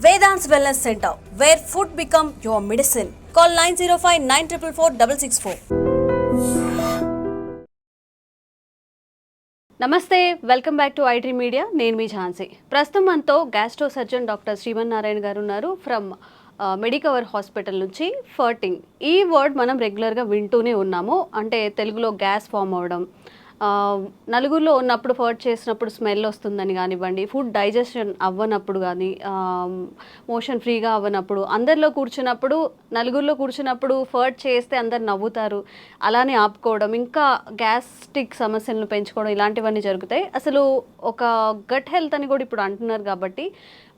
Vedant's Wellness Center, where food become your medicine. Call 905-944-664. నమస్తే, welcome back to iDream media. నేను మీ ఝాన్సీ. ప్రస్తుతం మనతో gastro surgeon doctor Srimannarayana గారు ఉన్నారు ఫ్రమ్ మెడికవర్ హాస్పిటల్ నుంచి. ఫర్టింగ్ ఈ వర్డ్ మనం రెగ్యులర్గా వింటూనే ఉన్నాము. అంటే తెలుగులో గ్యాస్ ఫామ్ అవ్వడం, నలుగురిలో ఉన్నప్పుడు ఫర్ట్ చేసినప్పుడు స్మెల్ వస్తుందని కానివ్వండి, ఫుడ్ డైజెషన్ అవ్వనప్పుడు కానీ, మోషన్ ఫ్రీగా అవ్వనప్పుడు, అందరిలో కూర్చున్నప్పుడు నలుగురిలో కూర్చున్నప్పుడు ఫర్ట్ చేస్తే అందరు నవ్వుతారు, అలానే ఆపుకోవడం, ఇంకా గ్యాస్ట్రిక్ సమస్యలను పెంచుకోవడం, ఇలాంటివన్నీ జరుగుతాయి. అసలు ఒక గట్ హెల్త్ అని కూడా ఇప్పుడు అంటున్నారు. కాబట్టి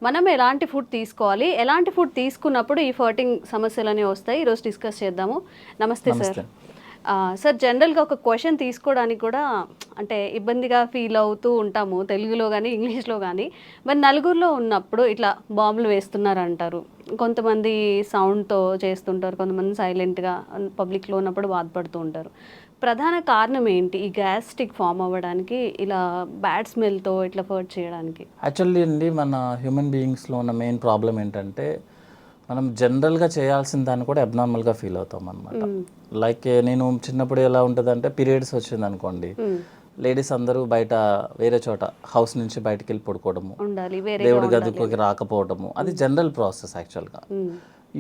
మనం ఎలాంటి ఫుడ్ తీసుకోవాలి, ఎలాంటి ఫుడ్ తీసుకున్నప్పుడు ఈ ఫర్టింగ్ సమస్యలు అనేవి వస్తాయి, ఈరోజు డిస్కస్ చేద్దాము. నమస్తే సార్. సార్, జనరల్గా ఒక క్వశ్చన్ తీసుకోవడానికి కూడా అంటే ఇబ్బందిగా ఫీల్ అవుతూ ఉంటాము, తెలుగులో కానీ ఇంగ్లీష్లో కానీ. మరి నలుగురిలో ఉన్నప్పుడు ఇట్లా బాంబులు వేస్తున్నారంటారు, కొంతమంది సౌండ్తో చేస్తుంటారు, కొంతమంది సైలెంట్గా పబ్లిక్లో ఉన్నప్పుడు బాధపడుతూ ఉంటారు. ప్రధాన కారణం ఏంటి ఈ గ్యాస్ట్రిక్ ఫామ్ అవ్వడానికి, ఇలా బ్యాడ్ స్మెల్తో ఇట్లా ఫర్ట్ చేయడానికి? యాక్చువల్లీ అండి, మన హ్యూమన్ బీయింగ్స్లో ఉన్న మెయిన్ ప్రాబ్లం ఏంటంటే మనం జనరల్గా చేయాల్సిన దాన్ని కూడా అబ్నార్మల్గా ఫీల్ అవుతాం అనమాట. లైక్ నేను చిన్నప్పుడు ఎలా ఉంటుందంటే, పీరియడ్స్ వచ్చింది అనుకోండి, లేడీస్ అందరూ బయట వేరే చోట హౌస్ నుంచి బయటకు వెళ్ళి పడుకోవడము, దేవుడి గదికి రాకపోవడము, అది జనరల్ ప్రాసెస్. యాక్చువల్గా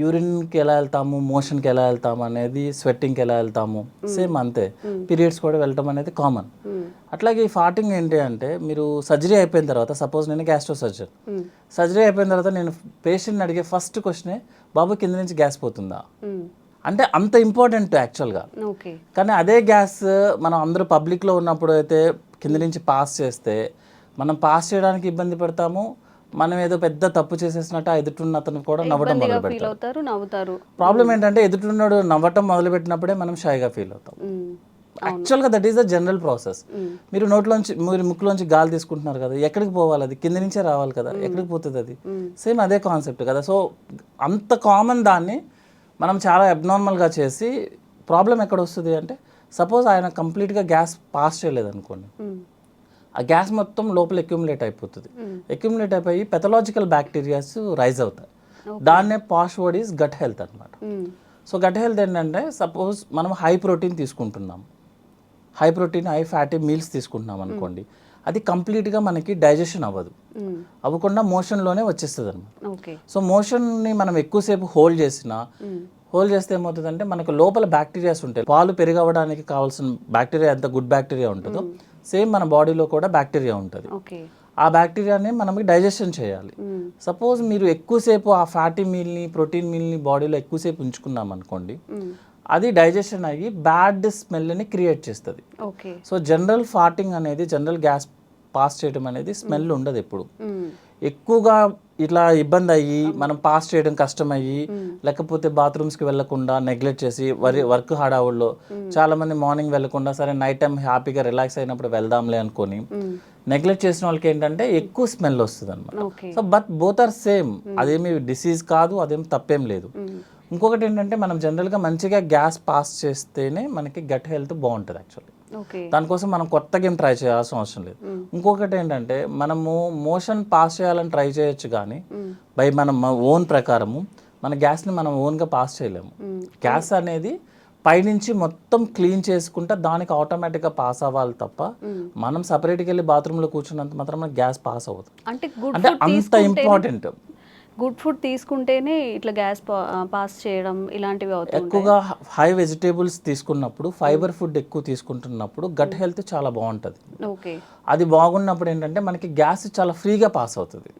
యూరిన్కి ఎలా వెళ్తాము, మోషన్కి ఎలా వెళ్తాము అనేది, స్వెట్టింగ్కి ఎలా వెళ్తాము, సేమ్ అంతే. పీరియడ్స్ కూడా వెళ్ళటం అనేది కామన్. అట్లాగే ఈ ఫార్టింగ్ ఏంటి అంటే, మీరు సర్జరీ అయిపోయిన తర్వాత, సపోజ్ నేను గ్యాస్ట్రో సర్జన్, సర్జరీ అయిపోయిన తర్వాత నేను పేషెంట్ని అడిగే ఫస్ట్ క్వశ్చనే, బాబు కింద నుంచి గ్యాస్ పోతుందా అంటే. అంత ఇంపార్టెంట్ యాక్చువల్గా. కానీ అదే గ్యాస్ మనం అందరూ పబ్లిక్లో ఉన్నప్పుడు అయితే కింద నుంచి పాస్ చేస్తే, మనం పాస్ చేయడానికి ఇబ్బంది పడతాము, మనం ఏదో పెద్ద తప్పు చేసేసినట్టు ఎదుటిన్న అతను కూడా నవ్వడం మొదలు పెడతారు. ప్రాబ్లం ఏంటంటే, ఎదుటిన్నాడు నవ్వటం మొదలుపెట్టినప్పుడే మనం షైగా ఫీల్ అవుతాం. యాక్చువల్గా that is the general process. మీరు మీరు ముక్కులోంచి గాలి తీసుకుంటున్నారు కదా, ఎక్కడికి పోవాలి? అది కింద నుంచే రావాలి కదా, ఎక్కడికి పోతుంది అది? సేమ్ అదే కాన్సెప్ట్ కదా. సో అంత కామన్ దాన్ని మనం చాలా అబ్నార్మల్గా చేసి, ప్రాబ్లం ఎక్కడ వస్తుంది అంటే, సపోజ్ ఆయన కంప్లీట్గా గ్యాస్ పాస్ చేయలేదు అనుకోండి, ఆ గ్యాస్ మొత్తం లోపల అక్యుములేట్ అయిపోతుంది. అక్యుములేట్ అయిపోయి పెథలాజికల్ బ్యాక్టీరియాస్ రైజ్ అవుతాయి. దాన్నే పాష్ వర్డ్ ఈజ్ గట్ హెల్త్ అనమాట. సో గట్ హెల్త్ ఏంటంటే, సపోజ్ మనం హై ప్రోటీన్ తీసుకుంటున్నాం, high protein high fatty meals తీసుకుంటున్నాం అనుకోండి, అది కంప్లీట్గా మనకి డైజెషన్ అవ్వకుండా మోషన్లోనే వచ్చేస్తుంది అనమాట. సో మోషన్ని మనం ఎక్కువసేపు హోల్డ్ చేస్తే ఏమవుతుందంటే, మనకు లోపల బ్యాక్టీరియాస్ ఉంటాయి. పాలు పెరిగవడానికి కావాల్సిన బ్యాక్టీరియా ఎంత గుడ్ బ్యాక్టీరియా ఉంటుందో, సేమ్ మన బాడీలో కూడా బ్యాక్టీరియా ఉంటుంది. ఆ బ్యాక్టీరియాని మనం డైజెషన్ చేయాలి. సపోజ్ మీరు ఎక్కువసేపు ఆ ఫ్యాటీ మీల్ని, ప్రోటీన్ మీల్ని బాడీలో ఎక్కువసేపు ఉంచుకున్నాం అనుకోండి, అది డైజెషన్ అయ్యి బ్యాడ్ స్మెల్ని క్రియేట్ చేస్తుంది. సో జనరల్ ఫార్టింగ్ అనేది, జనరల్ గ్యాస్ పాస్ చేయడం అనేది స్మెల్ ఉండదు ఎప్పుడు. ఎక్కువగా ఇట్లా ఇబ్బంది అయ్యి మనం పాస్ చేయడం కష్టమయ్యి, లేకపోతే బాత్రూమ్స్కి వెళ్లకుండా నెగ్లెక్ట్ చేసి, వర్క్ హడావుల్లో చాలా మంది మార్నింగ్ వెళ్లకుండా, సరే నైట్ టైం హ్యాపీగా రిలాక్స్ అయినప్పుడు వెళ్దాంలే అనుకొని నెగ్లెక్ట్ చేసిన వాళ్ళకి ఏంటంటే ఎక్కువ స్మెల్ వస్తుంది అనమాట. So but both are same. అదేమి డిసీజ్ కాదు, అదేం తప్పేం లేదు. ఇంకొకటి ఏంటంటే, మనం జనరల్గా మంచిగా గ్యాస్ పాస్ చేస్తేనే మనకి గట్ హెల్త్ బాగుంటుంది యాక్చువల్లీ. దానికోసం మనం కొత్తగా ఏం ట్రై చేయాల్సిన అవసరం లేదు. ఇంకొకటి ఏంటంటే, మనము మోషన్ పాస్ చేయాలని ట్రై చేయొచ్చు, కానీ బై మన ఓన్ ప్రకారము మన గ్యాస్ని మనం ఓన్గా పాస్ చేయలేము. గ్యాస్ అనేది పైనుంచి మొత్తం క్లీన్ చేసుకుంటే దానికి ఆటోమేటిక్గా పాస్ అవ్వాలి తప్ప, మనం సపరేట్గా వెళ్ళి బాత్రూంలో కూర్చున్నంత మాత్రం గ్యాస్ పాస్ అవ్వదు. అంటే అంత ఇంపార్టెంట్. గుడ్ ఫుడ్ తీసుకుంటేనే ఇట్లా గ్యాస్ పాస్ చేయడం ఇలాంటివి అవుతాయి. ఎక్కువగా హై వెజిటేబుల్స్ తీసుకున్నప్పుడు, ఫైబర్ ఫుడ్ ఎక్కువ తీసుకుంటున్నప్పుడు గట్ హెల్త్ చాలా బాగుంటుంది. అది బాగున్నప్పుడు ఏంటంటే, మనకి గ్యాస్ చాలా ఫ్రీగా పాస్ అవుతుంది.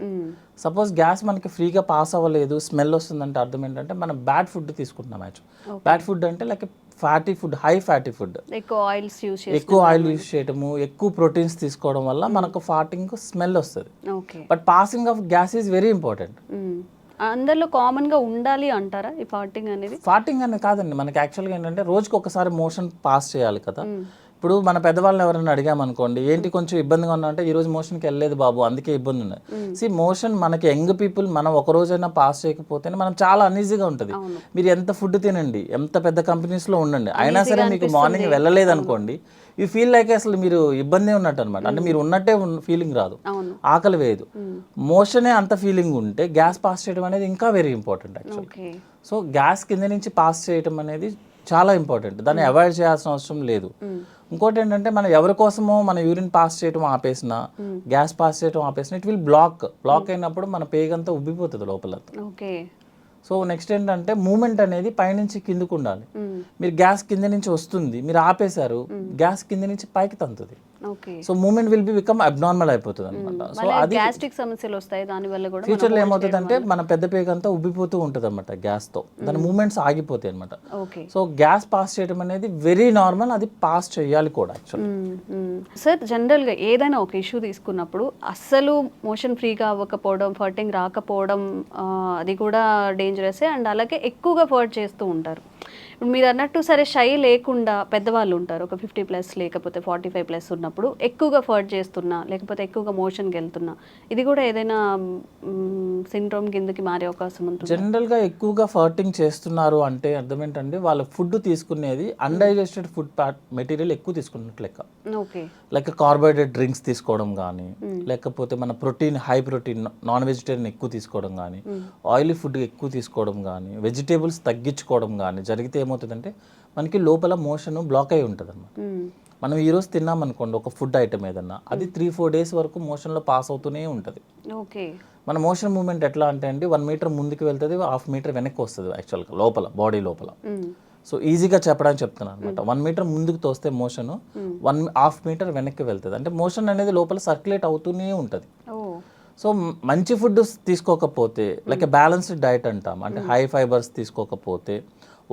సపోజ్ గ్యాస్ మనకి ఫ్రీగా పాస్ అవ్వలేదు, స్మెల్ వస్తుందంటే అర్థం ఏంటంటే, మనం బ్యాడ్ ఫుడ్ తీసుకుంటున్నాం. బ్యాడ్ ఫుడ్ అంటే like fatty food, high fatty food, ఎక్కువ ఆయిల్ యూస్ చేయడము, ఎక్కువ ప్రోటీన్స్ తీసుకోవడం వల్ల మనకు ఫార్టింగ్ స్మెల్ వస్తుంది. But passing of gas is very important. అందరిలో కామన్ గా ఉండాలి అంటారా ఈ ఫార్టింగ్ అనేది? ఫార్టింగ్ అనేది కాదండి, మనకి యాక్చువల్గా ఏంటంటే రోజుకి ఒకసారి మోషన్ పాస్ చేయాలి కదా. ఇప్పుడు మన పెద్దవాళ్ళని ఎవరైనా అడిగామనుకోండి, ఏంటి కొంచెం ఇబ్బందిగా ఉన్నా అంటే, ఈరోజు మోషన్కి వెళ్ళలేదు బాబు అందుకే ఇబ్బంది ఉన్నది. మోషన్ మనకి యంగ్ పీపుల్ మనం ఒక రోజైనా పాస్ చేయకపోతేనే మనం చాలా అన్ఈజీగా ఉంటుంది. మీరు ఎంత ఫుడ్ తినండి, ఎంత పెద్ద కంపెనీస్లో ఉండండి, అయినా సరే మీకు మార్నింగ్ వెళ్ళలేదు అనుకోండి, యూ ఫీల్ లైక్ అసలు మీరు ఇబ్బంది ఉన్నట్టు అనమాట. అంటే మీరు ఉన్నట్టే ఫీలింగ్ రాదు, ఆకలి వేయదు. మోషనే అంత ఫీలింగ్ ఉంటే గ్యాస్ పాస్ చేయడం అనేది ఇంకా very important actually. So gas కింద నుంచి పాస్ చేయడం అనేది చాలా ఇంపార్టెంట్, దాన్ని అవాయిడ్ చేయాల్సిన అవసరం లేదు. ఇంకోటి ఏంటంటే మనం ఎవరి కోసమో మన యూరిన్ పాస్ చేయడం ఆపేసిన, గ్యాస్ పాస్ చేయడం ఆపేసిన, ఇట్ విల్ బ్లాక్ అయినప్పుడు మన పేగంతా ఉబ్బిపోతుంది లోపల. సో నెక్స్ట్ ఏంటంటే మూమెంట్ అనేది పైనుంచి కిందకు ఉండాలి. మీరు గ్యాస్ కింద నుంచి వస్తుంది, మీరు ఆపేశారు, గ్యాస్ కింద నుంచి పైకి తంతుంది. So movement will be become abnormal అయిపోతుంది అనమాట. సో అది గ్యాస్ట్రిక్ సమస్యలు వస్తాయి దాని వల్ల కూడా. ఫ్యూచర్లో ఏమవుతుంది అంటే మన పెద్ద పేగ అంతా ఉబ్బిపోతూ ఉంటుంది అనమాట గ్యాస్తో, దాని మూమెంట్స్ ఆగిపోతాయి అనమాట. సో గ్యాస్ పాస్ చేయడం అనేది వెరీ నార్మల్, అది పాస్ చేయాలి కూడా యాక్చువల్లీ. సార్ జనరల్గా ఏదైనా ఒక ఇష్యూ తీసుకున్నప్పుడు అస్సలు మోషన్ ఫ్రీగా అవ్వకపోవడం, ఫర్టింగ్ రాకపోవడం అది కూడా డేంజరసే. అండ్ అలాగే ఎక్కువగా ఫర్ట్ చేస్తూ ఉంటారు. ఇప్పుడు మీరు అన్నట్టు సరే షై లేకుండా పెద్దవాళ్ళు ఉంటారు, ఒక 50+ లేకపోతే 45+ ఉన్నప్పుడు ఎక్కువగా ఫర్ట్ చేస్తున్నా లేకపోతే ఎక్కువగా మోషన్కి వెళ్తున్నా, ఇది కూడా ఏదైనా సిండ్రోమ్ కిందకి మారే అవకాశం ఉంటుంది? జనరల్గా ఎక్కువగా ఫర్టింగ్ చేస్తున్నారు అంటే అర్థం ఏంటంటే వాళ్ళు ఫుడ్ తీసుకునేది అన్డైజెస్టెడ్ ఫుడ్ మెటీరియల్ ఎక్కువ తీసుకున్నట్లు లెక్క. లైక్ కార్బోహైడ్రేట్ డ్రింక్స్ తీసుకోవడం కానీ, లేకపోతే మన protein high protein non vegetarian ఎక్కువ తీసుకోవడం కానీ, ఆయిలీ ఫుడ్ ఎక్కువ తీసుకోవడం కానీ, వెజిటేబుల్స్ తగ్గించుకోవడం కానీ జరిగితే ఏమవుతుందంటే మనకి లోపల మోషన్ బ్లాక్ అయి ఉంటుంది అనమాట. మనం ఈరోజు తిన్నాం అనుకోండి ఒక ఫుడ్ ఐటమ్ ఏదన్నా, అది 3-4 డేస్ వరకు మోషన్లో పాస్ అవుతూనే ఉంటుంది. మన మోషన్ మూమెంట్ ఎట్లా అంటే అండి 1 మీటర్ ముందుకు వెళ్తుంది, 1/2 మీటర్ వెనక్కి వస్తుంది యాక్చువల్గా లోపల బాడీ లోపల. సో ఈజీగా చెప్పడానికి చెప్తున్నాను అనమాట. 1 మీటర్ ముందుకు తోస్తే మోషన్ 1/2 మీటర్ వెనక్కి వెళ్తుంది. అంటే మోషన్ అనేది లోపల సర్క్యులేట్ అవుతూనే ఉంటుంది. సో మంచి ఫుడ్ తీసుకోకపోతే, లైక్ బ్యాలెన్స్డ్ డైట్ అంటాం, అంటే హై ఫైబర్స్ తీసుకోకపోతే,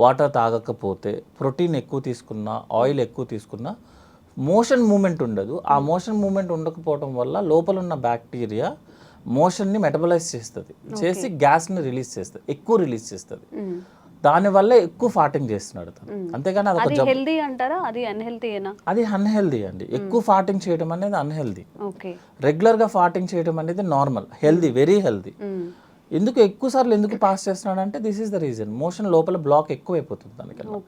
వాటర్ తాగకపోతే, ప్రోటీన్ ఎక్కువ తీసుకున్నా, ఆయిల్ ఎక్కువ తీసుకున్నా మోషన్ మూమెంట్ ఉండదు. ఆ మోషన్ మూమెంట్ ఉండకపోవడం వల్ల లోపల ఉన్న బ్యాక్టీరియా మోషన్ని మెటబలైజ్ చేస్తుంది, చేసి గ్యాస్ని రిలీజ్ చేస్తుంది, ఎక్కువ రిలీజ్ చేస్తుంది. దానివల్ల ఎక్కువ ఫార్టింగ్ చేస్తున్నాడు తను. అంతేగాని అది హెల్దీ అంటారా, అది అన్హెల్దీయేనా? అది అన్హెల్దీ అండి. ఎక్కువ ఫార్టింగ్ చేయడం అనేది అన్హెల్దీ. రెగ్యులర్గా ఫార్టింగ్ చేయడం అనేది నార్మల్, హెల్దీ, వెరీ హెల్దీ. ఎందుకు ఎక్కువసార్లు ఎందుకు పాస్ చేస్తున్నాడు అంటే this is the reason, motion లోపల బ్లాక్ ఎక్కువ అయిపోతుంది దానికన్నా.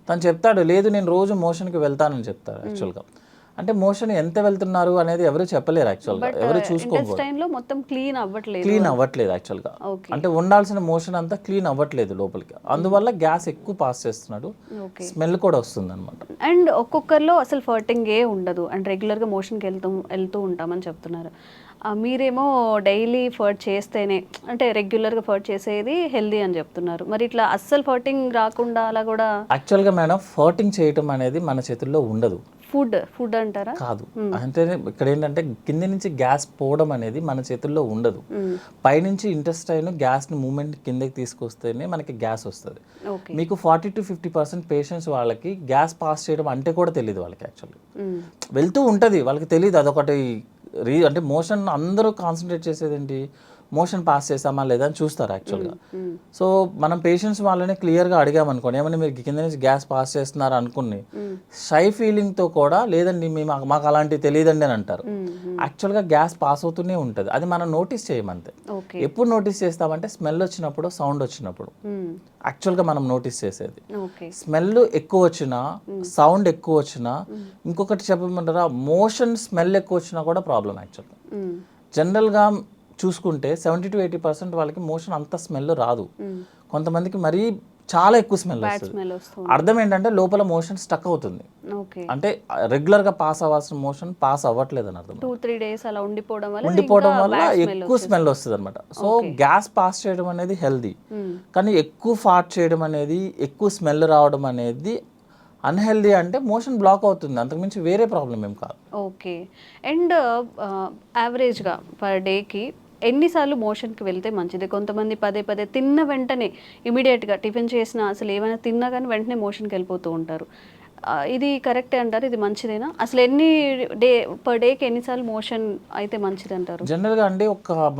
తను చెప్తాడు లేదు నేను రోజు మోషన్కి వెళ్తానని చెప్తాడు యాక్చువల్గా. అంటే మోషన్ ఎంత వెళ్తున్నారు అనేది ఎవరు చెప్పలేరు యాక్చువల్గా, ఎవరు చూసుకోకూడదు. మొత్తం క్లీన్ అవ్వట్లేదు యాక్చువల్గా. అంటే ఉండాల్సిన మోషన్ అంతా క్లీన్ అవ్వట్లేదు లోపలికి, అందువల్ల గ్యాస్ ఎక్కువ పాస్ చేస్తున్నాడు, స్మెల్ కూడా వస్తుంది అనమాట. అండ్ ఒక్కొక్కరిలో అసలు ఫర్టింగ్ ఉండదు, అండ్ రెగ్యులర్గా మోషన్కి వెళ్తూ ఉంటామని చెప్తున్నారు. మీరేమో డైలీ ఫర్ట్ చేస్తేనే, అంటే రెగ్యులర్గా ఫర్ట్ చేసేది హెల్దీ అని చెప్తున్నారు. మరి ఇట్లా అస్సలు ఫర్టింగ్ రాకుండా అలా కూడా? యాక్చువల్గా మేడం ఫర్టింగ్ చేయటం అనేది మన చేతుల్లో ఉండదు. ఫుడ్ అంటారా? కాదు. అంటే ఇక్కడ ఏంటంటే కింద నుంచి గ్యాస్ పోవడం అనేది మన చేతుల్లో ఉండదు. పైనుంచి ఇంటెస్టైన్ గ్యాస్ని మూమెంట్ కిందకి తీసుకొస్తేనే మనకి గ్యాస్ వస్తుంది. మీకు 40-50% పేషెంట్స్ వాళ్ళకి గ్యాస్ పాస్ చేయడం అంటే కూడా తెలియదు వాళ్ళకి. యాక్చువల్లీ వెళ్తూ ఉంటుంది, వాళ్ళకి తెలియదు. అదొకటి అంటే మోషన్ అందరూ కాన్సన్ట్రేట్ చేసేది ఏంటి, మోషన్ పాస్ చేసామా లేదా అని చూస్తారు యాక్చువల్గా. సో మనం పేషెంట్స్ వాళ్ళని క్లియర్గా అడిగామనుకోండి, ఏమన్నా మీరు కింద నుంచి గ్యాస్ పాస్ చేస్తున్నారు అనుకుని షై ఫీలింగ్తో కూడా లేదండి మాకు అలాంటివి తెలియదండి అని అంటారు. యాక్చువల్గా గ్యాస్ పాస్ అవుతూనే ఉంటుంది, అది మనం నోటీస్ చేయమంతే. ఎప్పుడు నోటీస్ చేస్తామంటే స్మెల్ వచ్చినప్పుడు, సౌండ్ వచ్చినప్పుడు యాక్చువల్గా మనం నోటీస్ చేసేది. స్మెల్ ఎక్కువ వచ్చినా, సౌండ్ ఎక్కువ వచ్చినా, ఇంకొకటి చెప్పమంటారా, మోషన్ స్మెల్ ఎక్కువ వచ్చినా కూడా ప్రాబ్లం యాక్చువల్గా. జనరల్గా చూసుకుంటే 70-80% వాళ్ళకి మోషన్ అంత స్మెల్ రాదు. కొంతమందికి మరీ చాలా ఎక్కువ స్మెల్ వస్తుంది. అర్థం ఏంటంటే లోపల మోషన్ స్టక్ అవుతుంది, అంటే రెగ్యులర్గా పాస్ అవ్వాల్సిన మోషన్ పాస్ అవ్వట్లేదు అని అర్థం. 2-3 days అలా ఉండిపోవడం వల్ల ఎక్కువ స్మెల్ వస్తుంది అనమాట. సో గ్యాస్ పాస్ చేయడం అనేది హెల్దీ, కానీ ఎక్కువ ఫార్ట్ చేయడం అనేది, ఎక్కువ స్మెల్ రావడం అనేది అన్హెల్దీ. అంటే మోషన్ బ్లాక్ అవుతుంది, అంతకుమించి వేరే ప్రాబ్లం ఏం కాదు. ఓకే. అండ్ యావరేజ్గా పర్ డేకి ఎన్నిసార్లు మోషన్కి వెళ్తే మంచిది? కొంతమంది పదే తిన్న వెంటనే ఇమీడియట్గా టిఫిన్ చేసినా, అసలు ఏమైనా తిన్నా కానీ వెంటనే మోషన్కి వెళ్ళిపోతూ ఉంటారు. ఇది కరెక్టే అంటారు? ఇది మంచిదేనా? అసలు పర్ డేకి ఎన్నిసార్లు మోషన్ అయితే మంచిది అంటారు? జనరల్గా అండి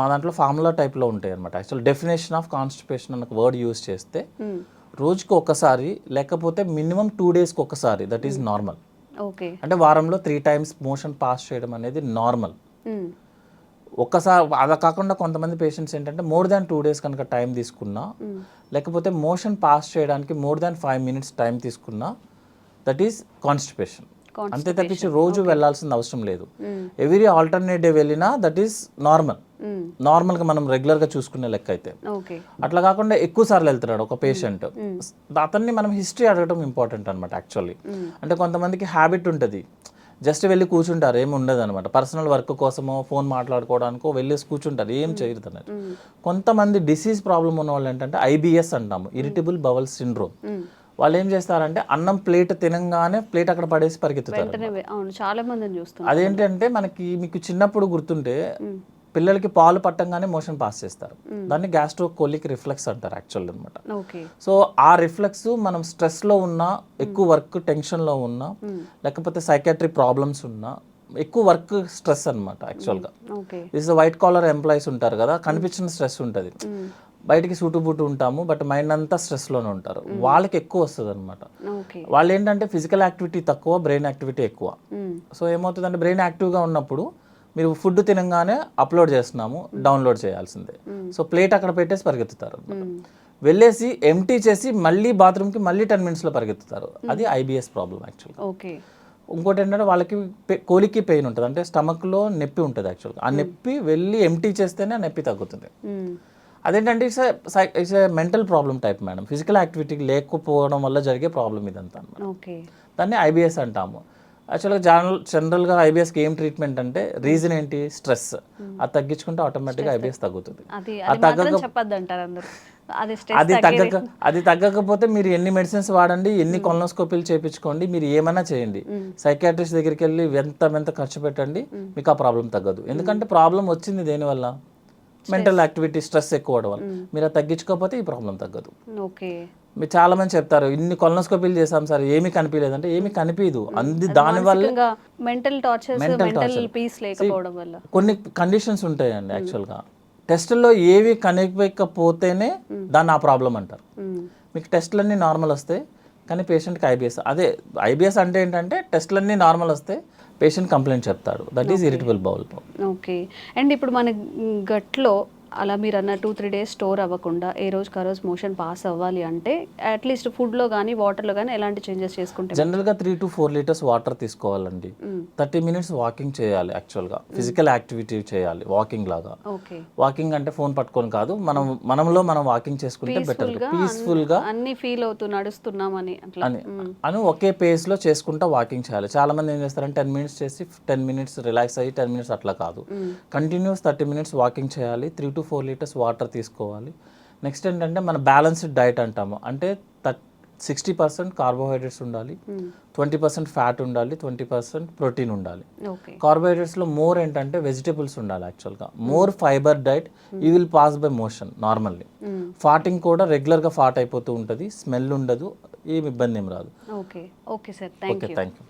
మా దాంట్లో ఫార్ములా టైప్లో ఉంటాయి అనమాట. యాక్చువల్ డెఫినేషన్ ఆఫ్ కాన్స్టిపేషన్ అన్న వర్డ్ యూజ్ చేస్తే రోజుకి ఒకసారి లేకపోతే మినిమం 2 daysకి ఒకసారి, దట్ ఈస్ నార్మల్. ఓకే. అంటే వారంలో 3 టైమ్స్ మోషన్ పాస్ చేయడం అనేది నార్మల్. ఒక్కసారి అలా కాకుండా కొంతమంది పేషెంట్స్ ఏంటంటే మోర్ దాన్ 2 డేస్ కనుక టైం తీసుకున్నా, లేకపోతే మోషన్ పాస్ చేయడానికి మోర్ దాన్ 5 మినిట్స్ టైం తీసుకున్నా, దట్ ఈస్ కాన్స్టిపేషన్. అంతే తప్పించి రోజు వెళ్ళాల్సిన అవసరం లేదు. ఎవ్రీ ఆల్టర్నేట్ డే వెళ్ళినా దట్ ఈస్ నార్మల్గా మనం రెగ్యులర్గా చూసుకునే లెక్క అయితే. అట్లా కాకుండా ఎక్కువ సార్లు వెళ్తున్నాడు ఒక పేషెంట్, అతన్ని మనం హిస్టరీ అడగడం ఇంపార్టెంట్ అనమాట యాక్చువల్లీ. అంటే కొంతమందికి హ్యాబిట్ ఉంటుంది, జస్ట్ వెళ్ళి కూర్చుంటారు, ఏమి ఉండదు అనమాట. పర్సనల్ వర్క్ కోసమో ఫోన్ మాట్లాడుకోవడానికో వెళ్ళేసి కూర్చుంటారు, ఏం చేయరు అన్నట్టు. కొంతమంది డిసీజ్ ప్రాబ్లం ఉన్న వాళ్ళు ఏంటంటే IBS అంటాము, ఇరిటబుల్ బవల్ సిండ్రోమ్. వాళ్ళు ఏం చేస్తారంటే అన్నం ప్లేట్ తినంగానే ప్లేట్ అక్కడ పడేసి పరిగెత్తుతారు. చాలా మందిని చూస్తాం. అదేంటంటే మీకు చిన్నప్పుడు గుర్తుంటే పిల్లలకి పాలు పట్టంగానే మోషన్ పాస్ చేస్తారు, దాన్ని గ్యాస్ట్రోకోలిక్ రిఫ్లెక్స్ అంటారు యాక్చువల్ అనమాట. సో ఆ రిఫ్లెక్స్ మనం స్ట్రెస్లో ఉన్నా, ఎక్కువ వర్క్ టెన్షన్లో ఉన్నా, లేకపోతే సైకాట్రిక్ ప్రాబ్లమ్స్ ఉన్నా, ఎక్కువ వర్క్ స్ట్రెస్ అనమాట యాక్చువల్గా. దిస్ వైట్ కాలర్ ఎంప్లాయీస్ ఉంటారు కదా, కనిపించిన స్ట్రెస్ ఉంటుంది, బయటికి సూటుబుట్టు ఉంటాము, బట్ మైండ్ అంతా స్ట్రెస్లోనే ఉంటారు, వాళ్ళకి ఎక్కువ వస్తుంది అనమాట. వాళ్ళు ఏంటంటే ఫిజికల్ యాక్టివిటీ తక్కువ, బ్రెయిన్ యాక్టివిటీ ఎక్కువ. సో ఏమవుతుందంటే బ్రెయిన్ యాక్టివ్గా ఉన్నప్పుడు మీరు ఫుడ్ తినగానే అప్లోడ్ చేస్తున్నాము, డౌన్లోడ్ చేయాల్సిందే. సో ప్లేట్ అక్కడ పెట్టేసి పరిగెత్తుతారు, వెళ్ళేసి ఎంటీ చేసి మళ్ళీ బాత్రూమ్కి మళ్ళీ 10 మినిట్స్లో పరిగెత్తుతారు. అది IBS ప్రాబ్లం యాక్చువల్గా. ఇంకోటి ఏంటంటే వాళ్ళకి కోలికి పెయిన్ ఉంటుంది, అంటే స్టమక్లో నొప్పి ఉంటుంది యాక్చువల్గా. ఆ నొప్పి వెళ్ళి ఎంటీ చేస్తేనే ఆ నొప్పి తగ్గుతుంది. అదేంటంటే it's a mental problem type madam, physical activity లేకపోవడం వల్ల జరిగే ప్రాబ్లం ఇదంతా అన్నమాట. దాన్ని IBS అంటాము. యాక్చువల్గా జనరల్గా IBSకి ఏం ట్రీట్మెంట్ అంటే రీజన్ ఏంటి, స్ట్రెస్. అది తగ్గించుకుంటే ఆటోమేటిక్గా IBS తగ్గుతుంది. అది తగ్గకపోతే మీరు ఎన్ని మెడిసిన్స్ వాడండి, ఎన్ని కొలనోస్కోపీలు చేయించుకోండి, మీరు ఏమైనా చేయండి, సైకాట్రిస్ట్ దగ్గరికి వెళ్ళి ఎంత ఖర్చు పెట్టండి, మీకు ఆ ప్రాబ్లం తగ్గదు. ఎందుకంటే ప్రాబ్లం వచ్చింది దేనివల్ల, మెంటల్ యాక్టివిటీ, స్ట్రెస్ ఎక్కువ అవడం వల్ల. మీరు అది తగ్గించుకోకపోతే ఈ ప్రాబ్లం తగ్గదు. మీరు చాలా మంది చెప్తారు ఇన్ని కొలనోస్కోపీలు చేసాం సార్ ఏమీ కనిపించలేదంటే, ఏమీ కనిపించదు. దానివల్ల కొన్ని కండిషన్స్ ఉంటాయండి యాక్చువల్గా. టెస్టుల్లో ఏవి కనిపించకపోతేనే దాన్ని ఆ ప్రాబ్లం అంటారు. మీకు టెస్టులన్నీ నార్మల్ వస్తాయి కానీ పేషెంట్కి IBS. అదే IBS అంటే ఏంటంటే టెస్టులన్నీ నార్మల్ వస్తే పేషెంట్ కంప్లైంట్ చెప్తాడు, that is irritable bowel problem. Okay. And ఇప్పుడు మన గట్లో అలా మీరు అన్న 2-3 డేస్ స్టోర్ అవ్వకుండా ఏ రోజుకి ఆ రోజు మోషన్ పాస్ అవ్వాలి అంటే అట్లీస్ట్ ఫుడ్లో కానీ వాటర్లో కానీ ఎలాంటి చేంజెస్ చేసుకుంటే? జనరల్గా 3 to 4 లీటర్స్ వాటర్ తీసుకోవాలండి. 30 మినిట్స్ వాకింగ్ చేయాలి యాక్చువల్గా, ఫిజికల్ యాక్టివిటీ చేయాలి వాకింగ్ లాగా. వాకింగ్ అంటే ఫోన్ పట్టుకొని కాదు, మనం వాకింగ్ చేసుకుంటే బెటర్, పీస్ఫుల్గా అన్ని ఫీల్ అవుతూ నడుస్తున్నామని అని ఒకే పేస్లో చేసుకుంటా వాకింగ్ చేయాలి. చాలా మంది ఏం చేస్తారంటే 10 మినిట్స్ చేసి 10 మినిట్స్ రిలాక్స్ అయ్యి 10 మినిట్స్ అట్లా కాదు, కంటిన్యూస్ 30 మినిట్స్ వాకింగ్ చేయాలి, 3 to 4 లీటర్స్ వాటర్ తీసుకోవాలి. నెక్స్ట్ ఏంటంటే మన బ్యాలెన్స్డ్ డైట్ అంటాము, అంటే 60% కార్బోహైడ్రేట్స్ ఉండాలి, 20% ఫ్యాట్ ఉండాలి, 20% ప్రోటీన్ ఉండాలి. కార్బోహైడ్రేట్స్లో మోర్ ఏంటంటే వెజిటేబుల్స్ ఉండాలి యాక్చువల్గా, more fibre diet, you will pass by motion normally. ఫాటింగ్ కూడా రెగ్యులర్గా ఫాట్ అయిపోతూ ఉంటుంది, స్మెల్ ఉండదు, ఏమి ఇబ్బంది ఏం రాదు. Okay sir, thank you.